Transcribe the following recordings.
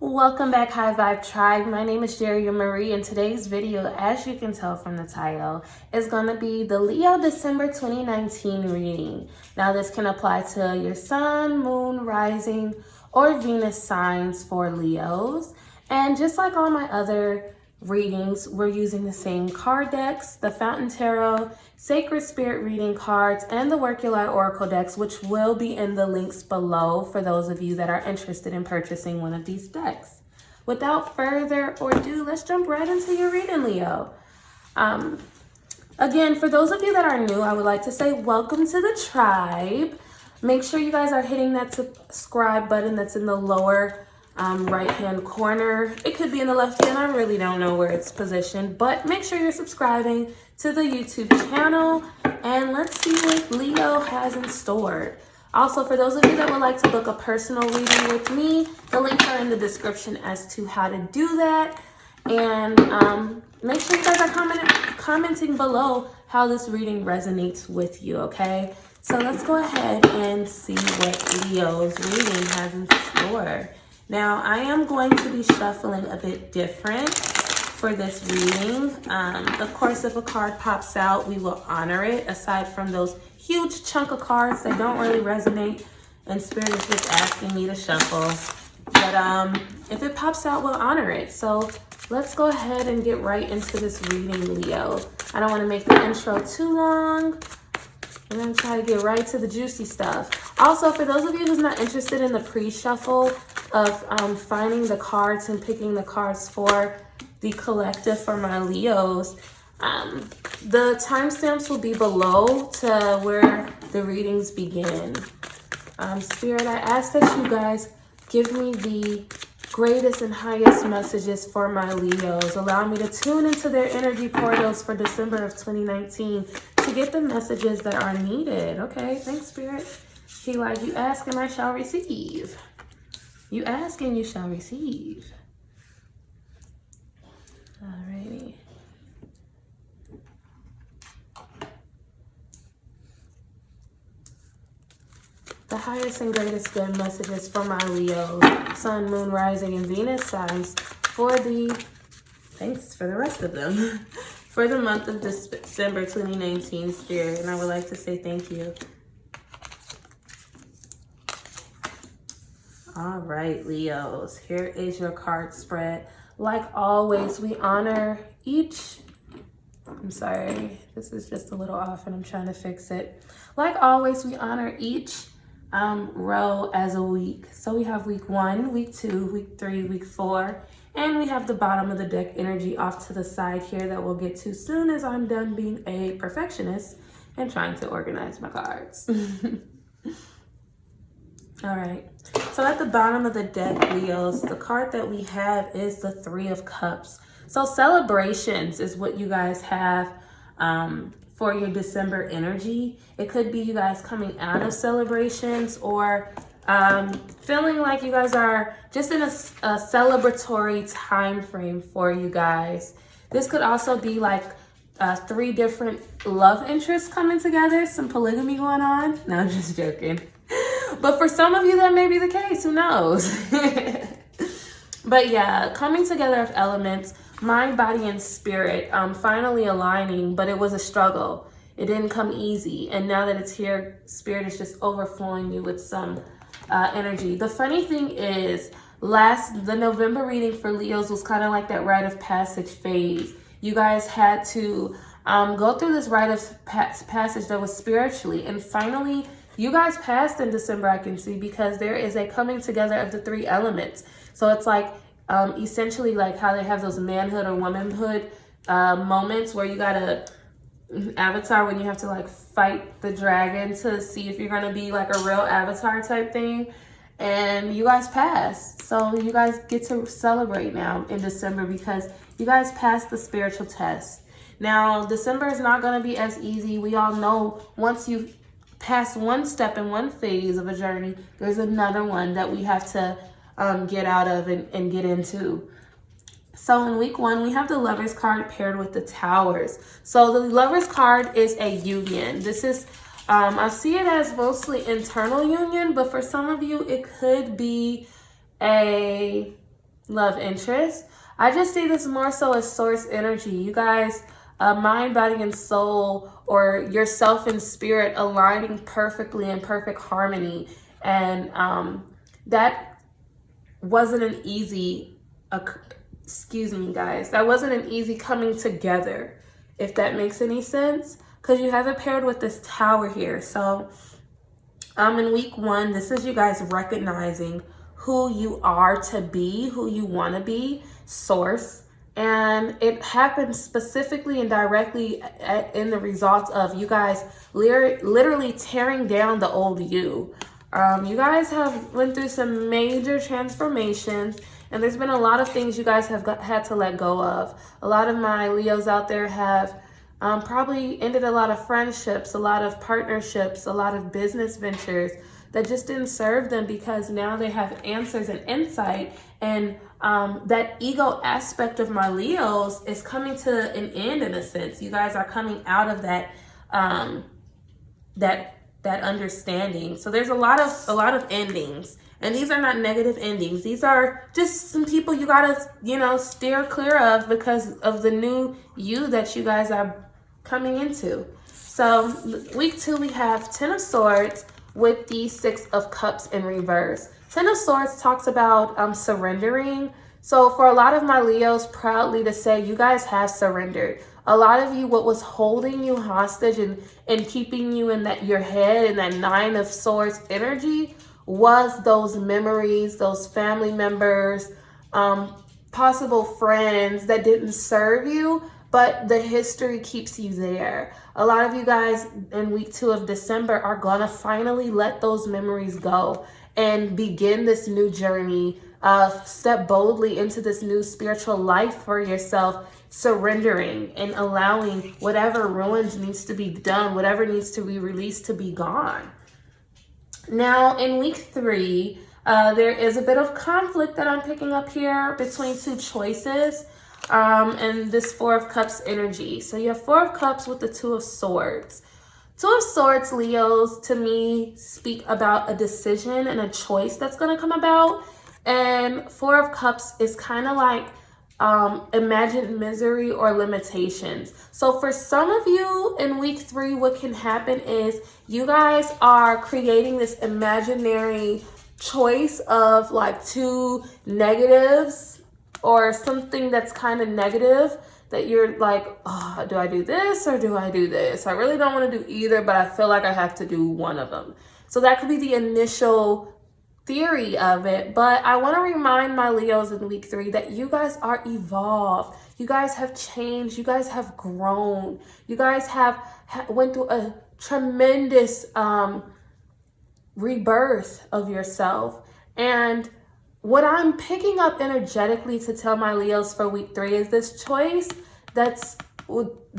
Welcome back, High Vibe Tribe. My name is Jerry Marie, and today's video, as you can tell from the title, is going to be the Leo December 2019 reading. Now, this can apply to your sun, moon, rising, or Venus signs for Leos. And just like all my other readings, we're using the same card decks, the Fountain Tarot, Sacred Spirit reading cards, and the Work Your Light Oracle decks, which will be in the links below for those of you that are interested in purchasing one of these decks. Without further ado, let's jump right into your reading, Leo. Again, for those of you that are new, I would like to say welcome to the tribe. Make sure you guys are hitting that subscribe button that's in the lower right hand corner. It could be in the left hand. I really don't know where it's positioned, but make sure you're subscribing to the YouTube channel, and let's see what Leo has in store. Also, for those of you that would like to book a personal reading with me, the links are in the description as to how to do that. And make sure you guys are commenting below how this reading resonates with you, okay? So let's go ahead and see what Leo's reading has in store. Now, I am going to be shuffling a bit different for this reading. Of course, if a card pops out, we will honor it, aside from those huge chunk of cards that don't really resonate and Spirit is just asking me to shuffle. But if it pops out, we'll honor it. So let's go ahead and get right into this reading, Leo. I don't want to make the intro too long. I'm going to try to get right to the juicy stuff. Also, for those of you who's not interested in the pre-shuffle of finding the cards and picking the cards for the collective for my Leos, the timestamps will be below to where the readings begin. Spirit, I ask that you guys give me the greatest and highest messages for my Leos. Allow me to tune into their energy portals for December of 2019 to get the messages that are needed. Okay, thanks, Spirit. He like, you ask and I shall receive. You ask and you shall receive. Alrighty. The highest and greatest good messages for my Leos, Sun, Moon, Rising, and Venus signs for thanks for the rest of them, for the month of December 2019, Spirit. And I would like to say thank you. All right, Leos, here is your card spread. Like always, we honor each, I'm sorry, this is just a little off and I'm trying to fix it. Like always, we honor each row as a week. So we have week 1, week 2, week 3, week 4, and we have the bottom of the deck energy off to the side here that we'll get to soon as I'm done being a perfectionist and trying to organize my cards. All right, so at the bottom of the deck, Leos, the card that we have is the 3 of Cups. So celebrations is what you guys have for your December energy. It could be you guys coming out of celebrations or feeling like you guys are just in a celebratory time frame for you guys. This could also be like 3 different love interests coming together, some polygamy going on. No, I'm just joking. But for some of you, that may be the case. Who knows? But yeah, coming together of elements, mind, body, and spirit, finally aligning, but it was a struggle. It didn't come easy. And now that it's here, Spirit is just overflowing you with some energy. The funny thing is, the November reading for Leos was kind of like that rite of passage phase. You guys had to go through this rite of passage that was spiritually, and finally, you guys passed in December, I can see, because there is a coming together of the 3 elements. So it's like essentially like how they have those manhood or womanhood moments where you gotta Avatar, when you have to like fight the dragon to see if you're gonna be like a real Avatar type thing. And you guys passed. So you guys get to celebrate now in December because you guys passed the spiritual test. Now, December is not gonna be as easy. We all know once you past one step in one phase of a journey, there's another one that we have to get out of and get into. So in week 1, we have the Lovers card paired with the Towers. So the Lovers card is a union. This is, I see it as mostly internal union, but for some of you, it could be a love interest. I just see this more so as source energy. You guys, mind, body, and soul, or yourself and spirit aligning perfectly in perfect harmony. And that wasn't an easy, excuse me guys, that wasn't an easy coming together, if that makes any sense, because you have it paired with this Tower here. So in week 1, this is you guys recognizing who you are to be, who you want to be, source. And it happens specifically and directly in the results of you guys literally tearing down the old you. You guys have went through some major transformations, and there's been a lot of things you guys have had to let go of. A lot of my Leos out there have probably ended a lot of friendships, a lot of partnerships, a lot of business ventures that just didn't serve them, because now they have answers and insight. And that ego aspect of my Leos is coming to an end in a sense. You guys are coming out of that that understanding. So there's a lot of endings, and these are not negative endings. These are just some people you gotta, steer clear of because of the new you that you guys are coming into. So week 2, we have 10 of Swords with the 6 of Cups in reverse. 10 of Swords talks about surrendering. So for a lot of my Leos, proudly to say, you guys have surrendered. A lot of you, what was holding you hostage and keeping you in your head and that 9 of Swords energy was those memories, those family members, possible friends that didn't serve you, but the history keeps you there. A lot of you guys in week 2 of December are gonna finally let those memories go and begin this new journey. Step boldly into this new spiritual life for yourself, surrendering and allowing whatever ruins needs to be done, whatever needs to be released to be gone. Now in week 3, there is a bit of conflict that I'm picking up here between 2 choices. And this 4 of Cups energy. So you have 4 of Cups with the 2 of Swords. 2 of Swords, Leos, to me, speak about a decision and a choice that's going to come about. And 4 of Cups is kind of like imagined misery or limitations. So for some of you in week 3, what can happen is you guys are creating this imaginary choice of like 2 negatives, or something that's kind of negative that you're like, oh, do I do this or do I do this? I really don't want to do either, but I feel like I have to do one of them. So that could be the initial theory of it. But I want to remind my Leos in week 3 that you guys are evolved. You guys have changed. You guys have grown. You guys have went through a tremendous rebirth of yourself. And what I'm picking up energetically to tell my Leos for week 3 is this choice that's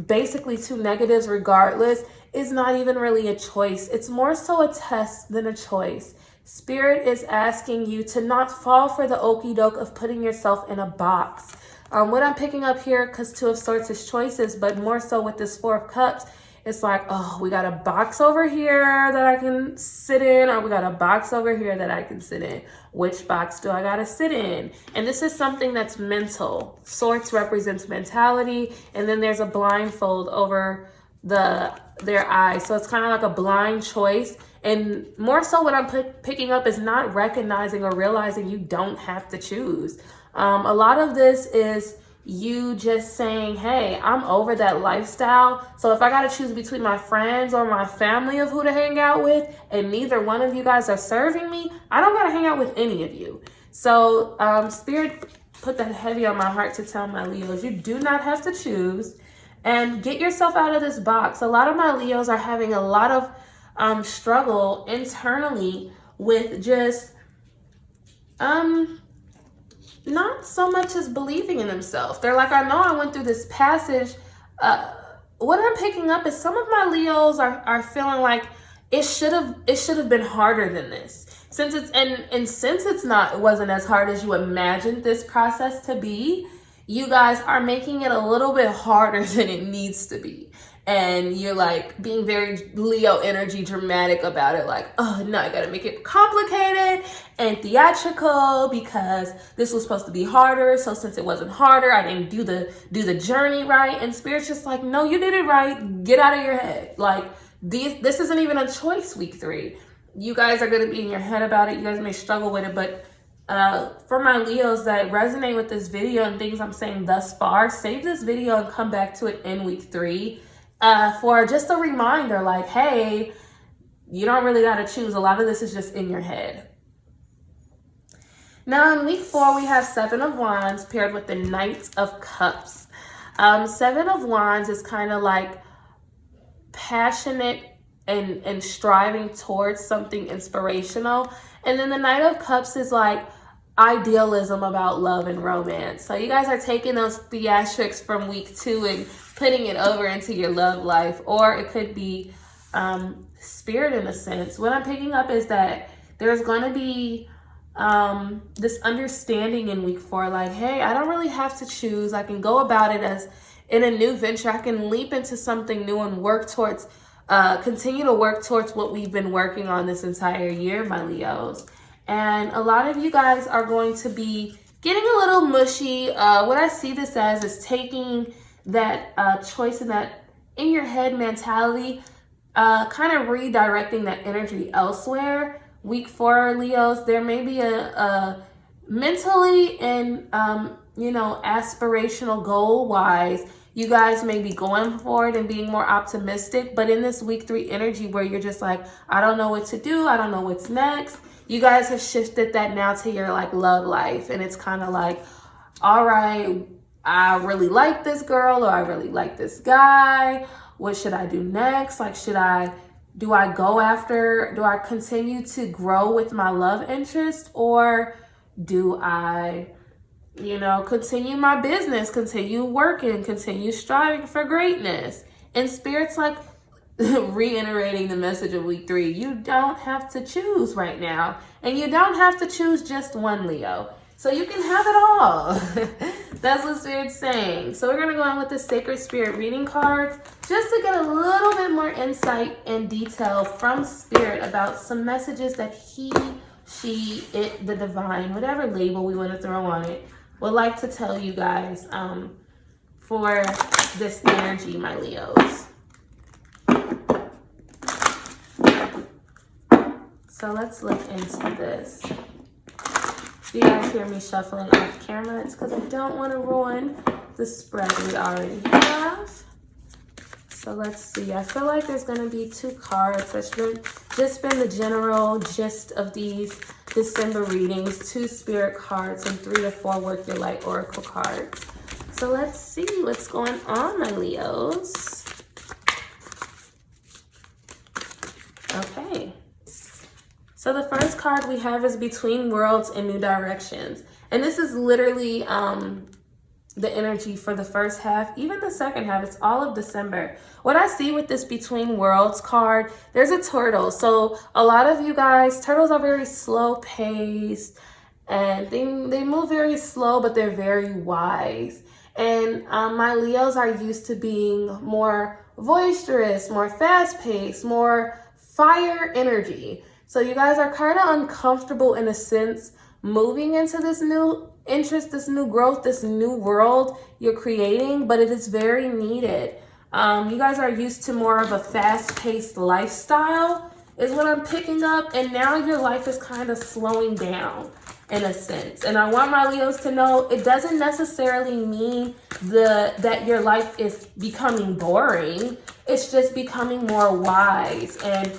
basically 2 negatives regardless is not even really a choice. It's more so a test than a choice. Spirit is asking you to not fall for the okie doke of putting yourself in a box. What I'm picking up here, because 2 of Swords is choices, but more so with this 4 of Cups, it's like, oh, we got a box over here that I can sit in, or we got a box over here that I can sit in. Which box do I gotta sit in? And this is something that's mental. Swords represents mentality, and then there's a blindfold over their eyes. So it's kind of like a blind choice. And more so what I'm picking up is not recognizing or realizing you don't have to choose. A lot of this is you just saying, hey, I'm over that lifestyle. So if I got to choose between my friends or my family of who to hang out with, and neither one of you guys are serving me, I don't got to hang out with any of you. So Spirit put that heavy on my heart to tell my Leos, you do not have to choose, and get yourself out of this box. A lot of my Leos are having a lot of struggle internally with just not so much as believing in themselves. They're like, I know I went through this passage. What I'm picking up is some of my Leos are feeling like it should have been harder than this. Since it's since it wasn't as hard as you imagined this process to be, you guys are making it a little bit harder than it needs to be. and you're like being very Leo energy dramatic about it, like, oh no, I gotta make it complicated and theatrical because this was supposed to be harder. So since it wasn't harder, I didn't do the journey right. And Spirit's just like, no, you did it right. Get out of your head. Like this isn't even a choice week 3. You guys are gonna be in your head about it. You guys may struggle with it, but for my Leos that resonate with this video and things I'm saying thus far, save this video and come back to it in week 3 for just a reminder, like, hey, you don't really got to choose. A lot of this is just in your head. Now in week 4, we have 7 of Wands paired with the Knight of Cups. 7 of Wands is kind of like passionate and striving towards something inspirational. And then the Knight of Cups is like idealism about love and romance. So you guys are taking those theatrics from week 2 and putting it over into your love life, or it could be Spirit in a sense. What I'm picking up is that there's going to be this understanding in week 4, like, hey, I don't really have to choose. I can go about it as in a new venture. I can leap into something new and work towards continue to work towards what we've been working on this entire year, my Leos. And a lot of you guys are going to be getting a little mushy. What I see this as is taking that choice and that in your head mentality, kind of redirecting that energy elsewhere. Week 4, Leos, there may be a mentally and, aspirational goal wise, you guys may be going for it and being more optimistic. But in this week 3 energy where you're just like, I don't know what to do, I don't know what's next, you guys have shifted that now to your like love life. And it's kind of like, all right, I really like this girl, or I really like this guy. What should I do next? Like, do I continue to grow with my love interest, or do I, continue my business, continue working, continue striving for greatness? And Spirit's like reiterating the message of week 3. You don't have to choose right now, and you don't have to choose just one, Leo. So you can have it all. That's what Spirit's saying. So we're going to go in with the Sacred Spirit reading cards just to get a little bit more insight and detail from Spirit about some messages that he, she, it, the divine, whatever label we want to throw on it, would like to tell you guys for this energy, my Leos. So let's look into this. If you guys hear me shuffling off camera, it's because I don't want to ruin the spread we already have. So let's see. I feel like there's going to be 2 cards. That's just been the general gist of these December readings. 2 Spirit cards and 3 to 4 Work Your Light Oracle cards. So let's see what's going on, my Leos. Okay. So the first card we have is Between Worlds and New Directions. And this is literally the energy for the first half, even the second half. It's all of December. What I see with this Between Worlds card, there's a turtle. So a lot of you guys, turtles are very slow paced and they move very slow, but they're very wise. And my Leos are used to being more boisterous, more fast paced, more fire energy. So you guys are kind of uncomfortable in a sense moving into this new interest, this new growth, this new world you're creating, but it is very needed. You guys are used to more of a fast-paced lifestyle is what I'm picking up, and now your life is kind of slowing down in a sense. And I want my Leos to know it doesn't necessarily mean that your life is becoming boring. It's just becoming more wise, and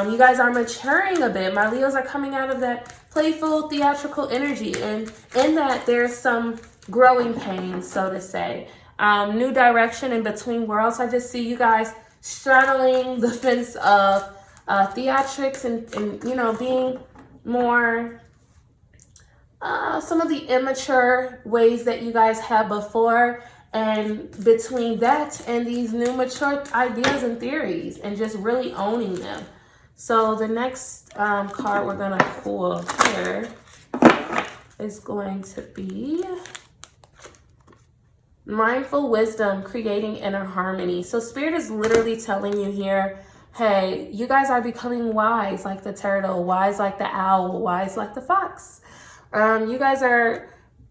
you guys are maturing a bit. My Leos are coming out of that playful, theatrical energy, and in that there's some growing pains, so to say. New direction in Between Worlds. I just see you guys straddling the fence of theatrics and being more some of the immature ways that you guys had before. And between that and these new mature ideas and theories and just really owning them. So the next card we're going to pull here is going to be Mindful wisdom, creating inner harmony. So Spirit is literally telling you here, hey, you guys are becoming wise like the turtle, wise like the owl, wise like the fox. You guys are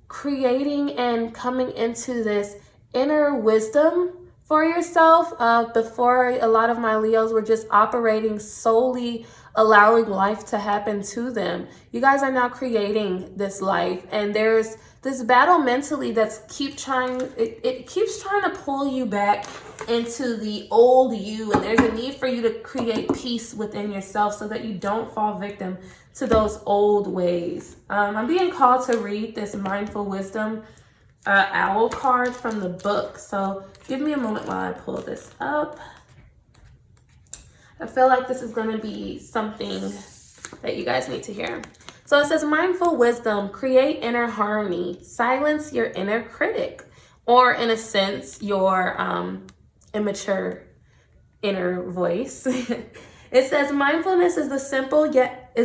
creating and coming into this inner wisdom for yourself. Before, a lot of my Leos were just operating solely allowing life to happen to them. You guys are now creating this life, and there's this battle mentally that's keeps trying to pull you back into the old you, and there's a need for you to create peace within yourself so that you don't fall victim to those old ways. I'm being called to read this mindful wisdom owl card from the book, so give me a moment while I pull this up. I feel like this is going to be something that you guys need to hear. So it says, mindful wisdom, create inner harmony, silence your inner critic, or in a sense, your immature inner voice. It says, mindfulness is the simple yet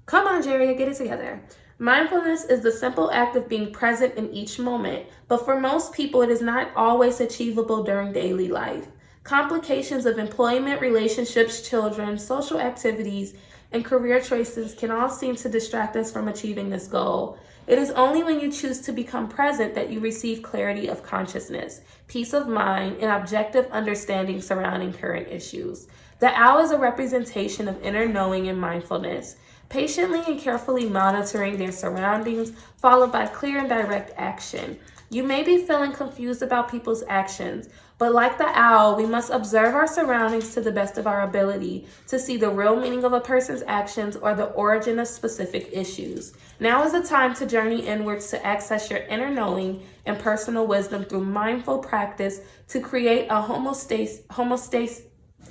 come on, Jerry, get it together. Mindfulness is the simple act of being present in each moment, but for most people, it is not always achievable during daily life. Complications of employment, relationships, children, social activities, and career choices can all seem to distract us from achieving this goal. It is only when you choose to become present that you receive clarity of consciousness, peace of mind, and objective understanding surrounding current issues. The owl is a representation of inner knowing and mindfulness, patiently and carefully monitoring their surroundings, followed by clear and direct action. You may be feeling confused about people's actions, but like the owl, we must observe our surroundings to the best of our ability to see the real meaning of a person's actions or the origin of specific issues. Now is the time to journey inwards to access your inner knowing and personal wisdom through mindful practice to create a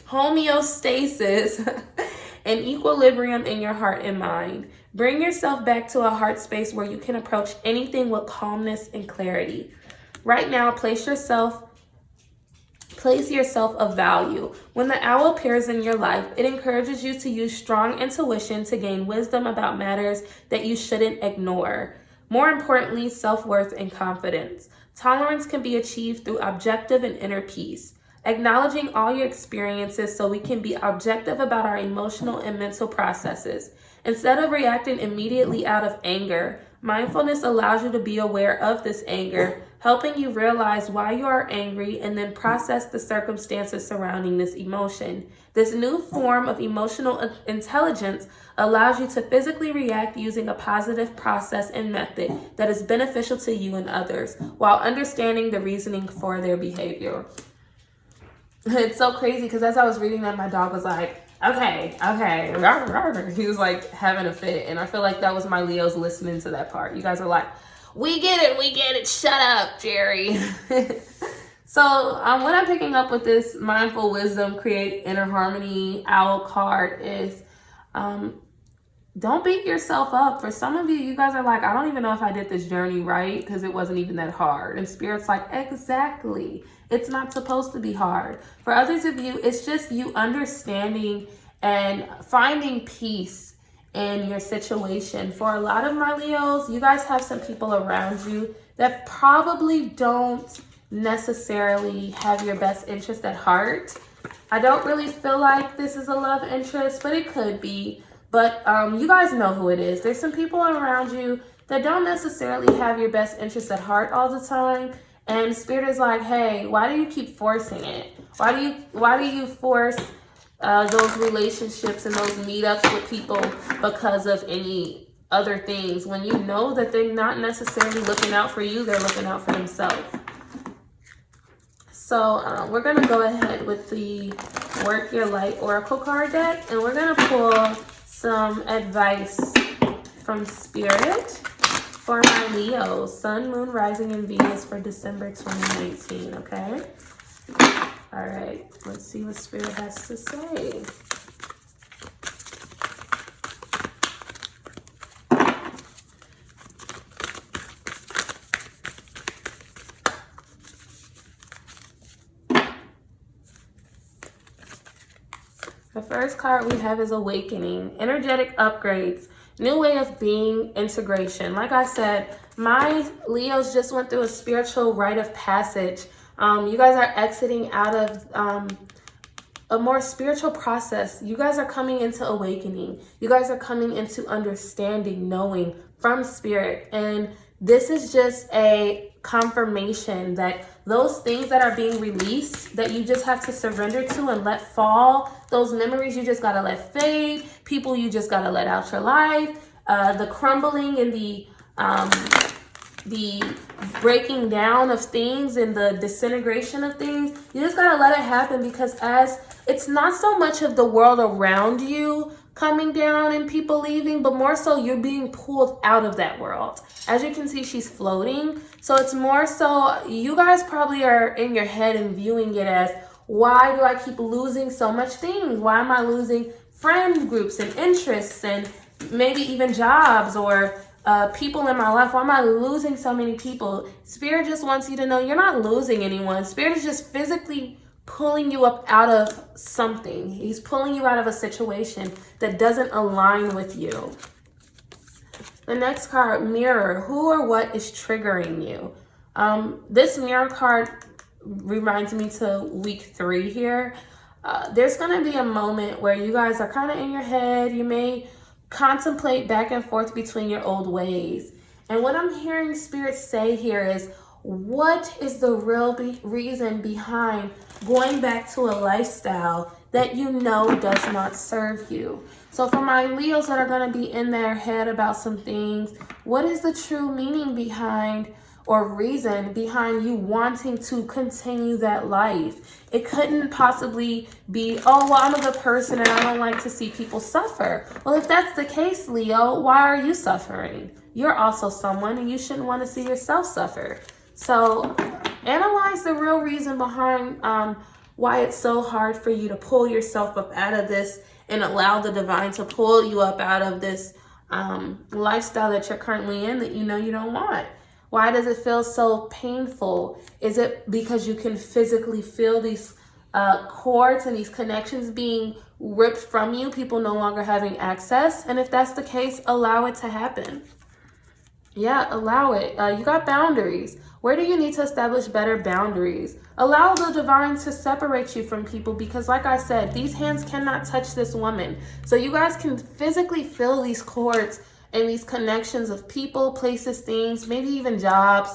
homeostasis and equilibrium in your heart and mind. Bring yourself back to a heart space where you can approach anything with calmness and clarity. Right now, place yourself of value. When the owl appears in your life, it encourages you to use strong intuition to gain wisdom about matters that you shouldn't ignore. More importantly, self-worth and confidence. Tolerance can be achieved through objective and inner peace. Acknowledging all your experiences so we can be objective about our emotional and mental processes. Instead of reacting immediately out of anger, mindfulness allows you to be aware of this anger, helping you realize why you are angry and then process the circumstances surrounding this emotion. This new form of emotional intelligence allows you to physically react using a positive process and method that is beneficial to you and others, while understanding the reasoning for their behavior. It's so crazy because as I was reading that, my dog was like, okay. He was like having a fit. And I feel like that was my Leos listening to that part. You guys are like, we get it. Shut up, Jerry. So what I'm picking up with this mindful wisdom, create inner harmony owl card is don't beat yourself up. For some of you, you guys are like, I don't even know if I did this journey right because it wasn't even that hard. And Spirit's like, exactly. It's not supposed to be hard. For others of you, it's just you understanding and finding peace in your situation. For a lot of my Leos, you guys have some people around you that probably don't necessarily have your best interest at heart. I don't really feel like this is a love interest, but it could be. But you guys know who it is. There's some people around you that don't necessarily have your best interest at heart all the time. And Spirit is like, hey, why do you keep forcing it? Why do you force those relationships and those meetups with people because of any other things when you know that they're not necessarily looking out for you, they're looking out for themselves? So we're going to go ahead with the Work Your Light Oracle card deck, and we're going to pull some advice from Spirit for my Leo, Sun, Moon, Rising, and Venus for December 2019, okay? All right, let's see what Spirit has to say. The first card we have is Awakening. Energetic upgrades. New way of being, integration. Like I said, my Leos just went through a spiritual rite of passage. You guys are exiting out of a more spiritual process. You guys are coming into awakening. You guys are coming into understanding, knowing from spirit. And this is just a confirmation that those things that are being released, that you just have to surrender to and let fall, those memories you just gotta let fade, people you just gotta let out your life, the crumbling and the breaking down of things and the disintegration of things, you just gotta let it happen, because as it's not so much of the world around you coming down and people leaving, but more so you're being pulled out of that world. As you can see, she's floating. So it's more so you guys probably are in your head and viewing it as, why do I keep losing so much things? Why am I losing friend groups and interests and maybe even jobs or people in my life? Why am I losing so many people? Spirit just wants you to know you're not losing anyone. Spirit is just physically pulling you up out of something. He's pulling you out of a situation that doesn't align with you. The next card, Mirror. Who or what is triggering you? This Mirror card reminds me to week 3 here. There's going to be a moment where you guys are kind of in your head. You may contemplate back and forth between your old ways. And what I'm hearing Spirit say here is, what is the real reason behind going back to a lifestyle that you know does not serve you? So for my Leos that are going to be in their head about some things, what is the true meaning behind or reason behind you wanting to continue that life? It couldn't possibly be, oh, well, I'm a good person and I don't like to see people suffer. Well, if that's the case, Leo, why are you suffering? You're also someone and you shouldn't want to see yourself suffer. So analyze the real reason behind why it's so hard for you to pull yourself up out of this and allow the divine to pull you up out of this lifestyle that you're currently in that you know you don't want. Why does it feel so painful? Is it because you can physically feel these cords and these connections being ripped from you, people no longer having access? And if that's the case, allow it to happen. Yeah, allow it. You got boundaries. Where do you need to establish better boundaries? Allow the divine to separate you from people, because like I said, these hands cannot touch this woman. So you guys can physically feel these cords and these connections of people, places, things, maybe even jobs,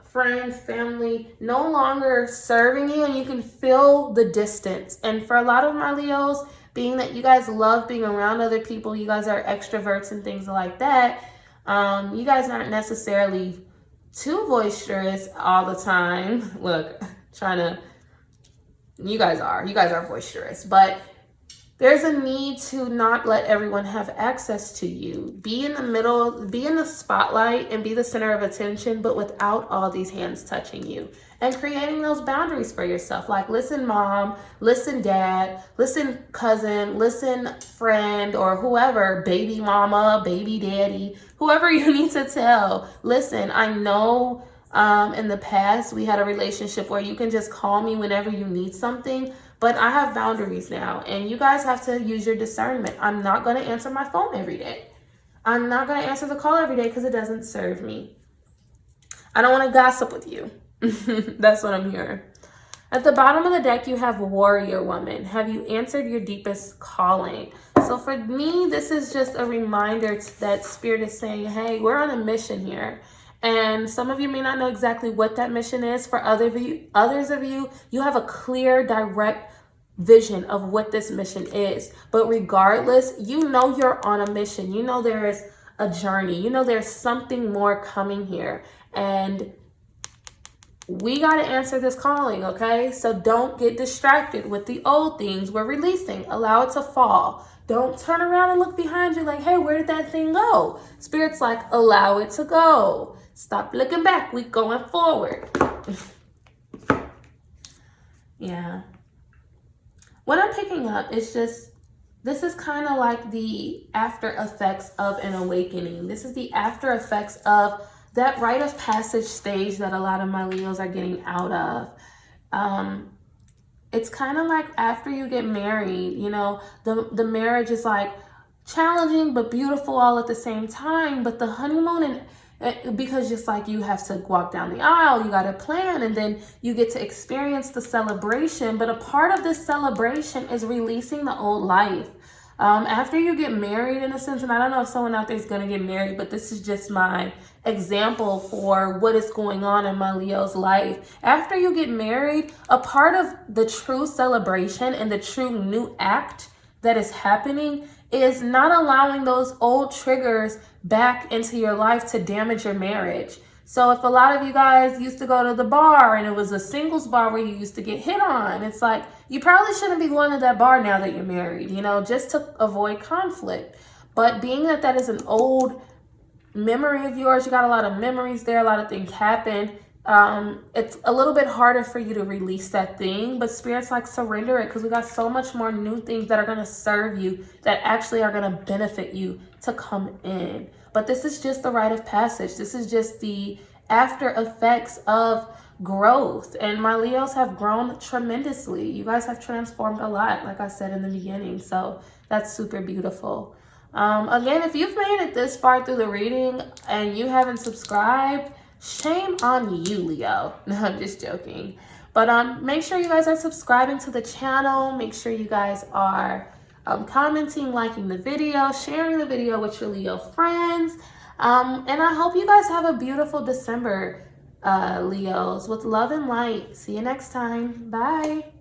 friends, family, no longer serving you, and you can feel the distance. And for a lot of my Leos, being that you guys love being around other people, you guys are extroverts and things like that, you guys aren't necessarily too boisterous all the time. Look, you guys are boisterous, but there's a need to not let everyone have access to you. Be in the middle, be in the spotlight and be the center of attention, but without all these hands touching you. And creating those boundaries for yourself. Like, listen, mom, listen, dad, listen, cousin, listen, friend, or whoever, baby mama, baby daddy, whoever you need to tell. Listen, I know in the past we had a relationship where you can just call me whenever you need something, but I have boundaries now, and you guys have to use your discernment. I'm not going to answer my phone every day. I'm not going to answer the call every day because it doesn't serve me. I don't want to gossip with you. That's what I'm hearing. At the bottom of the deck, you have Warrior Woman. Have you answered your deepest calling? So for me, this is just a reminder that Spirit is saying, hey, we're on a mission here. And some of you may not know exactly what that mission is. For others of you, you have a clear, direct vision of what this mission is. But regardless, you know you're on a mission. You know there is a journey. You know there's something more coming here. And we got to answer this calling, okay? So don't get distracted with the old things we're releasing. Allow it to fall. Don't turn around and look behind you like, hey, where did that thing go? Spirit's like, allow it to go. Stop looking back. We going forward. Yeah. What I'm picking up is just, this is kind of like the after effects of an awakening. This is the after effects of that rite of passage stage that a lot of my Leos are getting out of. It's kind of like after you get married, you know, the marriage is like, challenging but beautiful all at the same time. But the honeymoon, and because just like you have to walk down the aisle, you got to plan, and then you get to experience the celebration. But a part of this celebration is releasing the old life. After you get married, in a sense, and I don't know if someone out there is going to get married, but this is just my example for what is going on in my Leo's life. After you get married, a part of the true celebration and the true new act that is happening is not allowing those old triggers back into your life to damage your marriage. So if a lot of you guys used to go to the bar and it was a singles bar where you used to get hit on, it's like, you probably shouldn't be going to that bar now that you're married, you know, just to avoid conflict. But being that that is an old memory of yours, you got a lot of memories there, a lot of things happen. It's a little bit harder for you to release that thing, but Spirit's like, surrender it, because we got so much more new things that are going to serve you, that actually are going to benefit you to come in. But this is just the rite of passage. This is just the after effects of growth. And my Leos have grown tremendously. You guys have transformed a lot, like I said in the beginning. So that's super beautiful. Again, if you've made it this far through the reading and you haven't subscribed, shame on you, Leo. No, I'm just joking. But make sure you guys are subscribing to the channel. Make sure you guys are commenting, liking the video, sharing the video with your Leo friends. And I hope you guys have a beautiful December, Leos, with love and light. See you next time. Bye.